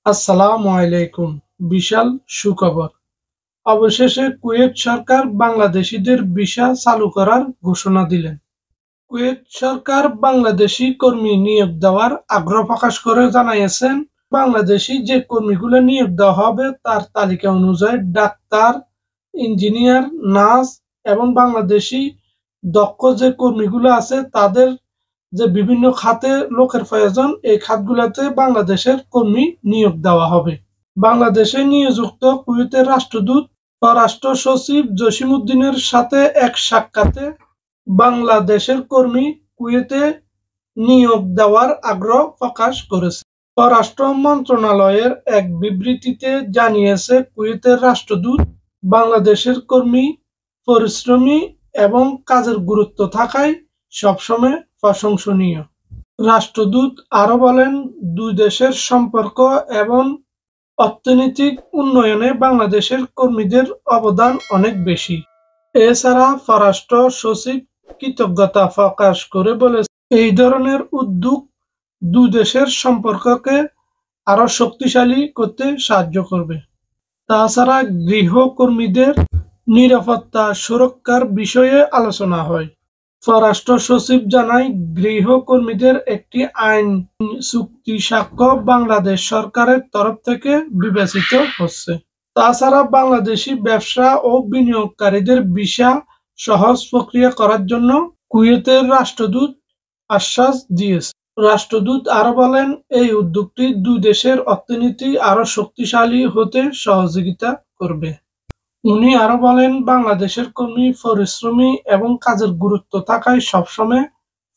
আসসালামু আলাইকুম। বিশাল সুখবর! অবশেষে কুয়েত সরকার বাংলাদেশিদের ভিসা চালু করার ঘোষণা দিলেন। কুয়েত সরকার বাংলাদেশি কর্মী নিয়োগ দেওয়ার আগ্রহ প্রকাশ করে জানিয়েছেন, বাংলাদেশি যে কর্মীগুলো নিয়োগ দেওয়া হবে তার তালিকা অনুযায়ী ডাক্তার, ইঞ্জিনিয়ার, নার্স এবং বাংলাদেশি দক্ষ যে কর্মীগুলো আছে তাদের যে বিভিন্ন খাতে লোকের প্রয়োজন, এই খাতগুলোতে বাংলাদেশের কর্মী নিয়োগ দেওয়া হবে। বাংলাদেশে নিয়োজিত কুয়েতের রাষ্ট্রদূত পররাষ্ট্র সচিব জসিমউদ্দিনের সাথে এক সাক্ষাতে বাংলাদেশের কর্মী কুয়েতে নিয়োগ দেওয়ার আগ্রহ প্রকাশ করেছে। পররাষ্ট্র মন্ত্রণালয়ের এক বিবৃতিতে জানিয়েছে, কুয়েতের রাষ্ট্রদূত বাংলাদেশের কর্মী পরিশ্রমী এবং কাজের গুরুত্ব থাকায় সবসময় প্রশংসনীয়। রাষ্ট্রদূত আরো বলেন, দুই দেশের সম্পর্ক এবং অর্থনৈতিক উন্নয়নে বাংলাদেশের কর্মীদের অবদান অনেক বেশি। এছাড়া পররাষ্ট্র সচিব কৃতজ্ঞতা প্রকাশ করে বলেছেন, এই ধরনের উদ্যোগ দুই দেশের সম্পর্ককে আরো শক্তিশালী করতে সাহায্য করবে। তাছাড়া গৃহকর্মীদের নিরাপত্তা সুরক্ষার বিষয়ে আলোচনা হয়। পররাষ্ট্র সচিব জানায়, গৃহকর্মীদের একটি আইন চুক্তি স্বাক্ষর বাংলাদেশ সরকারের তরফ থেকে বিবেচিত হচ্ছে। তাছাড়া বাংলাদেশি ব্যবসা ও বিনিয়োগকারীদের ভিসা সহজ প্রক্রিয়া করার জন্য কুয়েতের রাষ্ট্রদূত আশ্বাস দিয়েছে। রাষ্ট্রদূত আরো বলেন, এই উদ্যোগটি দুই দেশের অর্থনীতি আরো শক্তিশালী হতে সহযোগিতা করবে। উনি আরো বলেন, বাংলাদেশের কর্মী পরিশ্রমী এবং কাজের গুরুত্ব থাকায় সবসময়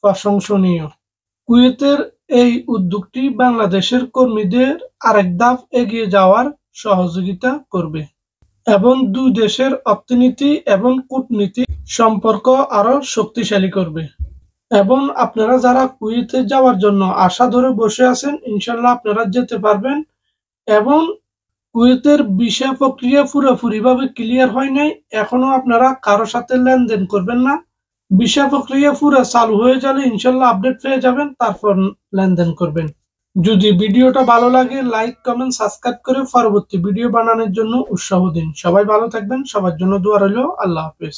প্রশংসনীয়। কুয়েতের এই উদ্যোগটি বাংলাদেশের কর্মীদের আরেক ধাপ এগিয়ে যাওয়ার সহযোগিতা করবে এবং দুই দেশের অর্থনীতি এবং কূটনীতিক সম্পর্ক আরো শক্তিশালী করবে। এবং আপনারা যারা কুয়েতে যাওয়ার জন্য আশা ধরে বসে আছেন, ইনশাল্লাহ আপনারা যেতে পারবেন। এবং কুয়েতের ভিসা প্রক্রিয়া পুরোপুরিভাবে ক্লিয়ার হয় নাই, এখনো আপনারা কারো সাথে লেনদেন করবেন না। ভিসা প্রক্রিয়া পুরো চালু হয়ে গেলে ইনশাল্লাহ আপডেট পেয়ে যাবেন, তারপর লেনদেন করবেন। যদি ভিডিওটা ভালো লাগে, লাইক, কমেন্ট, সাবস্ক্রাইব করে পরবর্তী ভিডিও বানানোর জন্য উৎসাহ দিন। সবাই ভালো থাকবেন, সবার জন্য দোয়া রইল। আল্লাহ হাফেজ।